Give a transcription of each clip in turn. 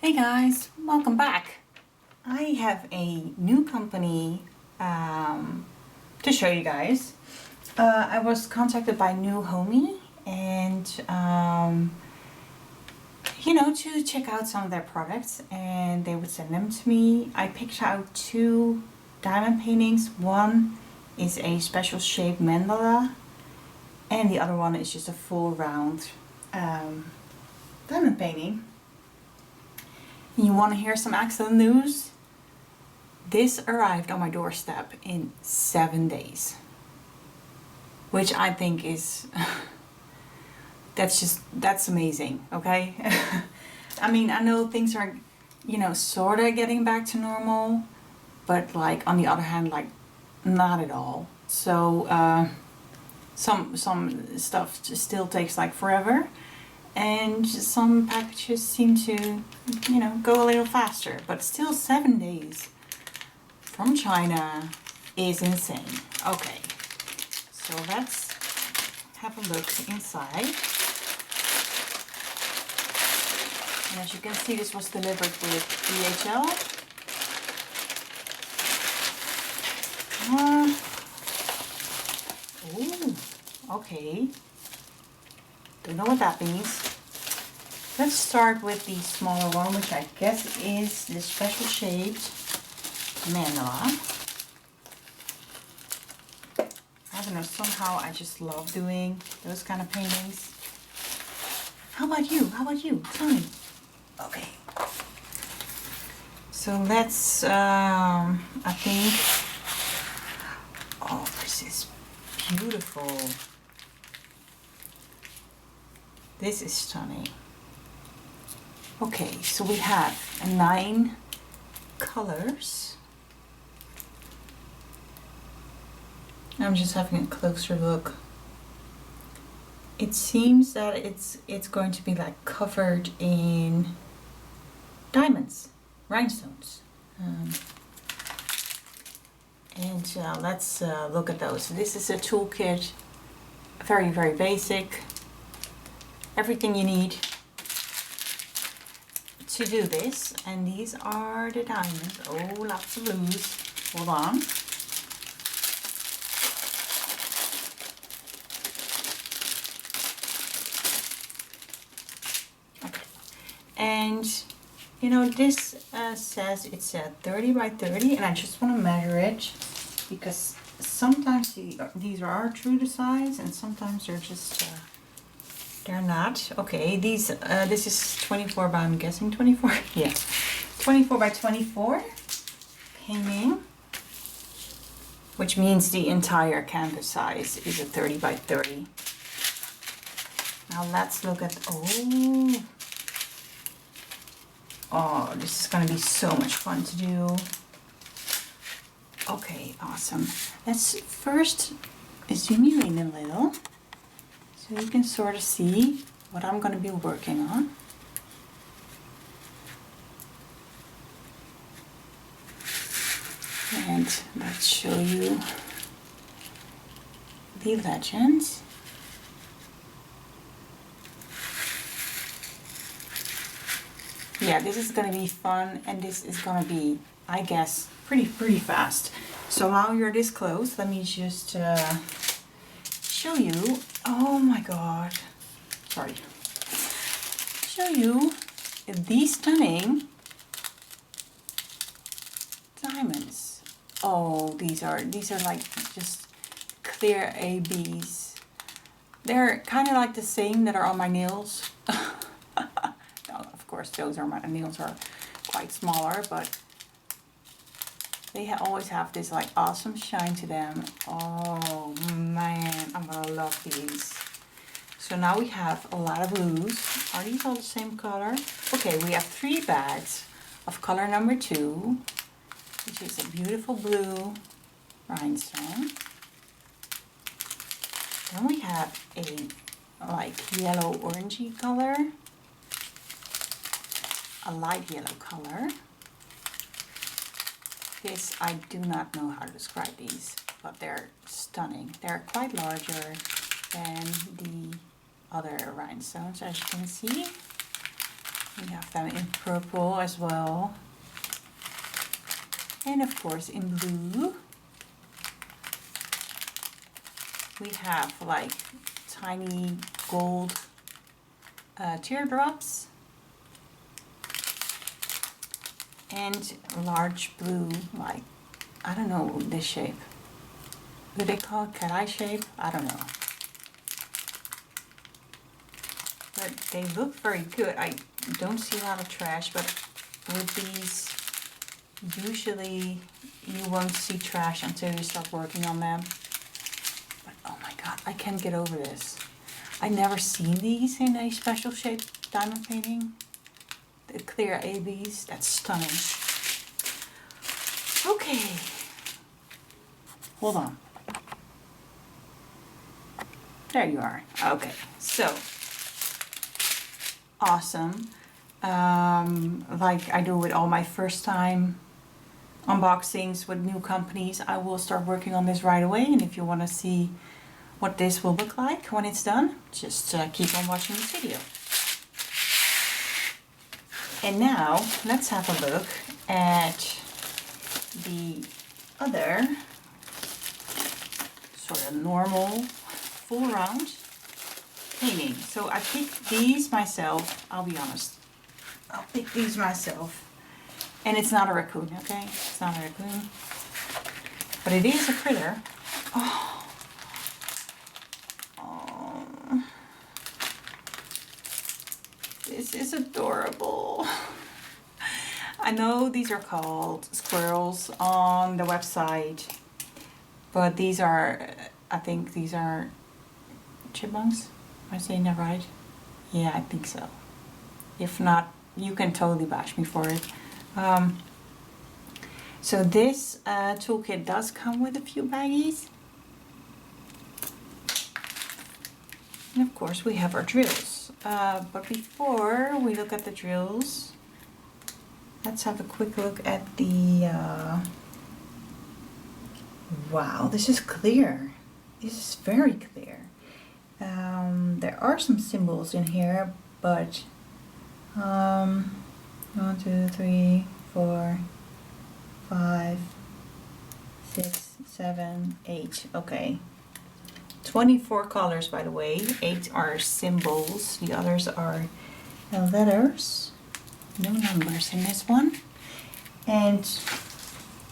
Hey guys, welcome back. I have a new company to show you guys. I was contacted by NEWHOMY and to check out some of their products, and they would send them to me. I picked out two diamond paintings. One is a special shaped mandala and the other one is just a full round diamond painting. You want to hear some excellent news? This arrived on my doorstep in 7 days, which I think is that's amazing. Okay. I mean, I know things are sort of getting back to normal, but like on the other hand, like not at all. So some stuff just still takes like forever, and some packages seem to go a little faster, but still 7 days from China is insane. Okay, so let's have a look inside. And as you can see, this was delivered with DHL. Oh, okay. Don't know what that means. Let's start with the smaller one, which I guess is the special shaped mandala. I don't know, somehow I just love doing those kind of paintings. How about you? How about you? Tell me. Okay. So let's, I think, oh, this is beautiful. This is stunning. Okay, so we have 9 colors. I'm just having a closer look. It seems that it's going to be like covered in diamonds, rhinestones. Let's look at those. This is a toolkit, very, very basic. Everything you need to do this, and these are the diamonds. Oh, lots of blues. Hold on. Okay, and this says it's 30 by 30, and I just want to measure it because sometimes these are true to size, and sometimes they're just they're not. Okay, this is 24 by, I'm guessing 24. Yeah, 24 by 24 painting, which means the entire canvas size is a 30 by 30. Now let's look at, oh, this is going to be so much fun to do. Okay, awesome. Let's first zoom you in a little, so you can sort of see what I'm going to be working on. And let's show you the legends. Yeah, this is going to be fun, and this is going to be, I guess, pretty fast. So while you're this close, let me just show you. Oh my god, sorry. Show you these stunning diamonds. Oh, these are like just clear ABs. They're kind of like the same that are on my nails. No, of course, my nails are quite smaller, but they always have this like awesome shine to them. Oh man, I'm gonna love these. So now we have a lot of blues. Are these all the same color? Okay, we have 3 bags of color number 2, which is a beautiful blue rhinestone. Then we have a like yellow orangey color, a light yellow color. This, I do not know how to describe these, but they're stunning. They're quite larger than the other rhinestones, as you can see. We have them in purple as well. And of course in blue. We have like tiny gold teardrops. And large blue, like, I don't know this shape. Do they call it cat eye shape? I don't know. But they look very good. I don't see a lot of trash, but with these, usually you won't see trash until you start working on them. But oh my god, I can't get over this. I never seen these in a special shape diamond painting. The clear ABs, that's stunning. Okay, hold on. There you are. Okay, so awesome. Like I do with all my first time unboxings with new companies, I will start working on this right away. And if you want to see what this will look like when it's done, just keep on watching this video. And now let's have a look at the other sort of normal full round painting. So I picked these myself, I'll be honest. I'll pick these myself. And it's not a raccoon, okay? It's not a raccoon. But it is a critter. Oh. Oh. This is adorable. I know these are called squirrels on the website, but these are, I think these are chipmunks. Am I saying that right? Yeah, I think so. If not, you can totally bash me for it. So this toolkit does come with a few baggies. And of course we have our drills. But before we look at the drills, let's have a quick look at the, wow, this is clear. This is very clear. There are some symbols in here, but 1, 2, 3, 4, 5, 6, 7, 8. Okay. 24 colors, by the way. 8 are symbols. The others are letters. No numbers in this one. And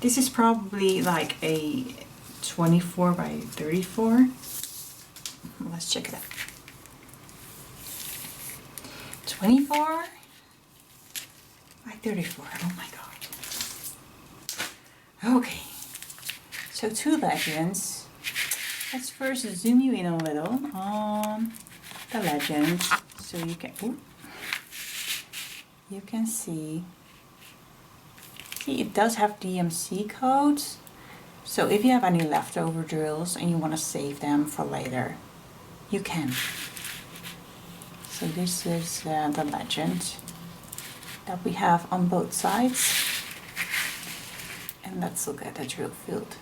this is probably like a 24 by 34. Let's check it out. 24 by 34. Oh my god. Okay. So 2 legends. Let's first zoom you in a little on the legend so you can see it does have DMC codes. So if you have any leftover drills and you want to save them for later, you can. So this is the legend that we have on both sides. And let's look at the drill field.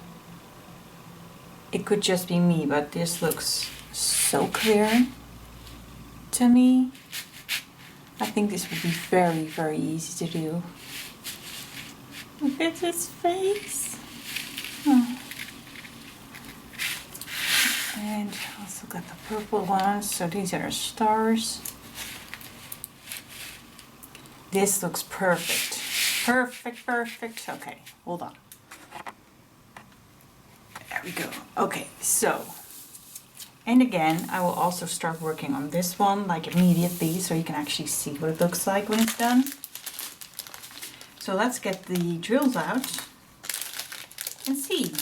It could just be me, but this looks so clear to me. I think this would be very, very easy to do. Look at his face. Oh. And let's look at the purple ones. So these are stars. This looks perfect. Perfect, perfect. Okay, hold on. There we go. Okay, so, and again, I will also start working on this one like immediately so you can actually see what it looks like when it's done. So let's get the drills out and see.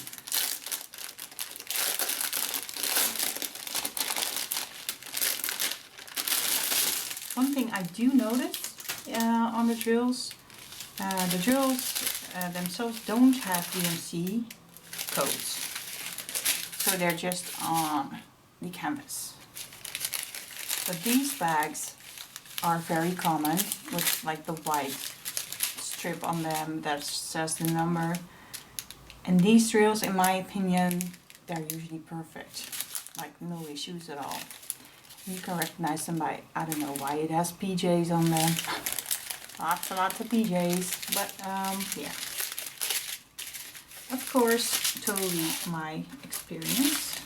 One thing I do notice on the drills themselves don't have DMC codes. So they're just on the canvas. But these bags are very common with like the white strip on them that says the number. And these drills, in my opinion, they're usually perfect. Like no issues at all. You can recognize them by, I don't know why it has PJs on them. Lots and lots of PJs, but yeah. Of course, totally my experience.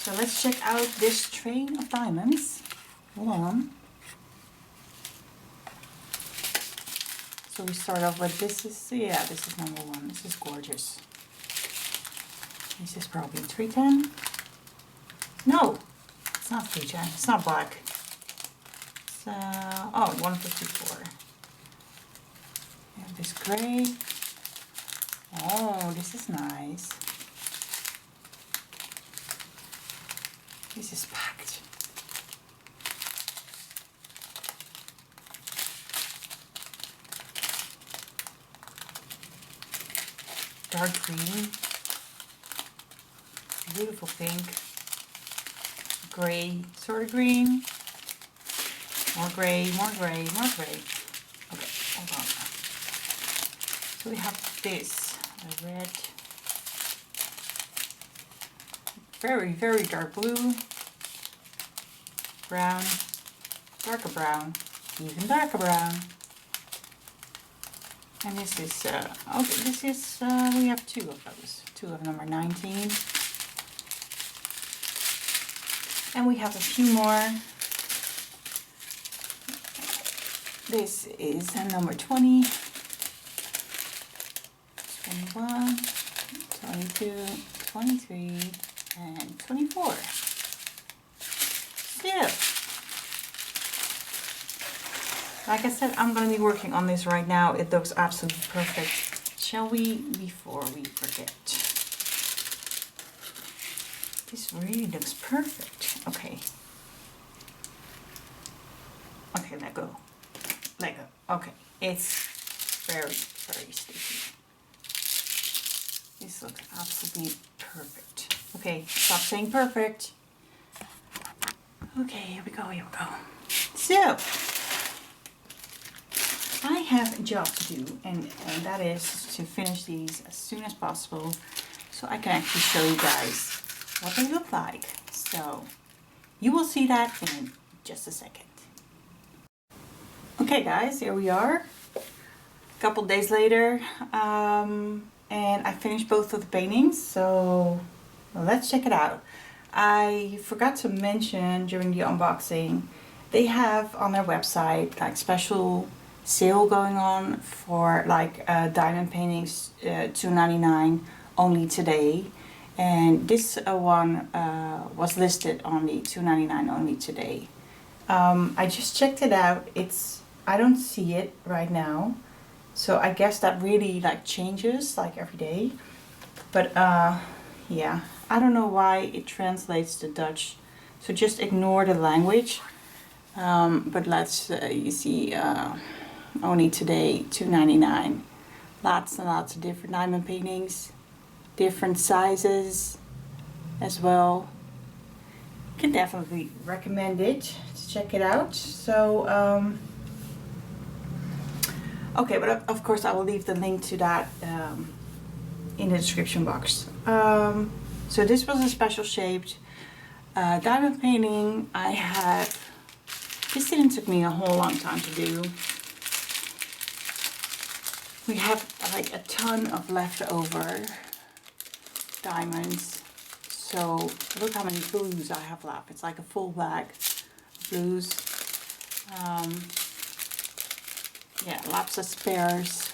So let's check out this train of diamonds. Hold on. So we start off with this is, yeah, this is number 1. This is gorgeous. This is probably 310. No, it's not 310. It's not black. It's, oh, 154. We have this gray. Oh, this is nice. This is packed. Dark green. Beautiful pink. Gray, sort of green. More gray, more gray, more gray. Okay, hold on. So we have this, a red. Very, very dark blue. Brown, darker brown, even darker brown. And this is, okay, this is, we have 2 of those. 2 of number 19. And we have a few more. This is number 20, 21, 22, 23, and 24. So, like I said, I'm going to be working on this right now. It looks absolutely perfect. Shall we, before we forget? This really looks perfect. Okay. Okay, let go. Let go. Okay. It's very, very sticky. This looks absolutely perfect. Okay, stop saying perfect. Okay, here we go, here we go. So, I have a job to do, and that is to finish these as soon as possible so I can actually show you guys what they look like. So, you will see that in just a second. Okay guys, here we are. A couple days later, and I finished both of the paintings, so let's check it out. I forgot to mention during the unboxing, they have on their website like special sale going on for like diamond paintings, $2.99 only today. And this one was listed on the $2.99 only today. I just checked it out. I don't see it right now, so I guess that really like changes like every day. But yeah, I don't know why it translates to Dutch, so just ignore the language. But let's you see, only today $2.99. Lots and lots of different diamond paintings, different sizes as well. Can definitely recommend it to check it out. So okay, but of course I will leave the link to that in the description box. So this was a special shaped diamond painting. This didn't take me a whole long time to do. We have like a ton of leftover diamonds. So look how many blues I have left. It's like a full bag of blues. Yeah, lots of spares.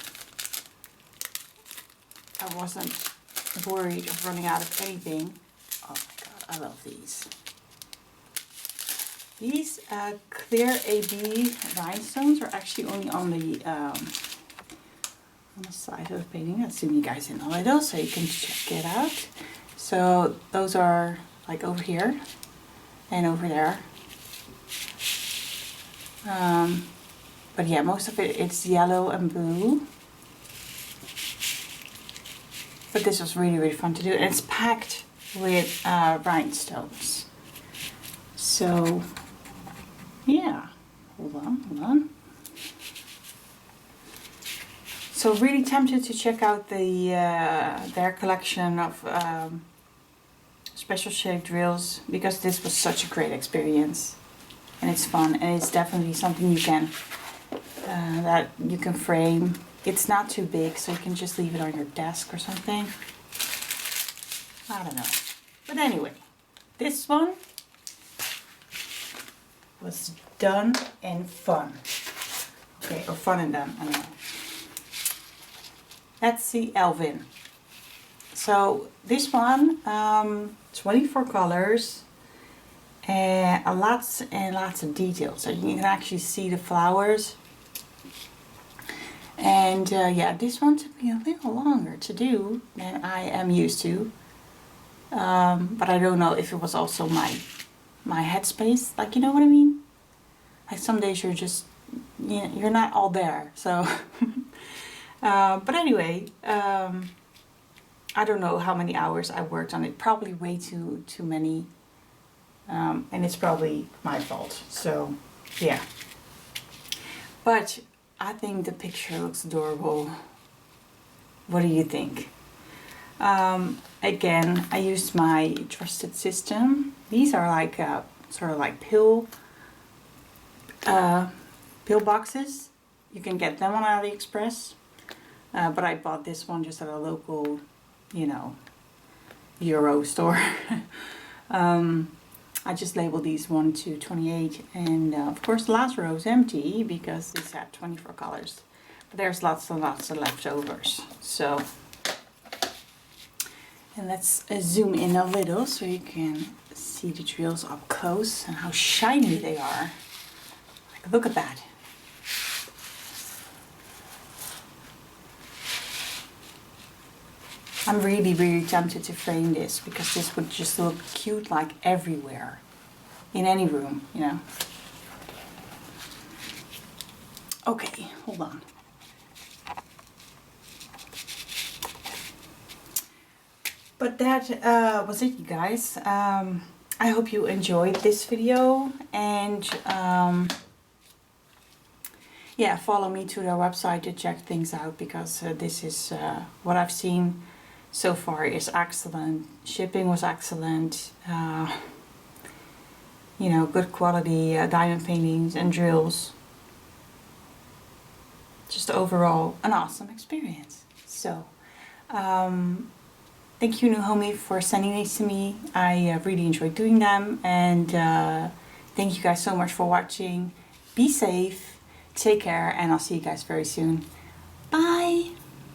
I wasn't worried of running out of anything. Oh my god, I love these. These clear AB rhinestones are actually only on the side of the painting. I'll zoom you guys in a little so you can check it out. So those are like over here and over there. But yeah, most of it's yellow and blue. But this was really, really fun to do. And it's packed with rhinestones. So, yeah. Hold on. So really tempted to check out their collection of special shaped drills, because this was such a great experience. and it's fun, and it's definitely something you can that you can frame. It's not too big, so you can just leave it on your desk or something. I don't know. But anyway, this one was done and fun. Okay, or fun and done, I don't know. Let's see Elvin. So this one, 24 colors, and lots and lots of details. So you can actually see the flowers. And yeah, this one took me a little longer to do than I am used to. But I don't know if it was also my headspace, like, you know what I mean? Like some days you're just, you know, you're not all there, so. But anyway, I don't know how many hours I worked on it, probably way too many, and it's probably my fault, so yeah. But I think the picture looks adorable. What do you think? Again, I used my trusted system. These are like sort of like pill boxes. You can get them on AliExpress, but I bought this one just at a local, you know, Euro store. I just labeled these 1 to 28, and of course the last row is empty because these had 24 colors. But there's lots and lots of leftovers. So. And let's zoom in a little so you can see the drills up close and how shiny they are. Like, look at that. I'm really, really tempted to frame this because this would just look cute like everywhere. In any room, you know. Okay, hold on. But that was it, you guys. I hope you enjoyed this video, and yeah, follow me to their website to check things out, because this is what I've seen so far is excellent. Shipping was excellent. You know, good quality diamond paintings and drills. Just overall an awesome experience. So. Thank you, NEWHOMY, for sending these to me. I really enjoyed doing them, and thank you guys so much for watching. Be safe, take care, and I'll see you guys very soon. Bye!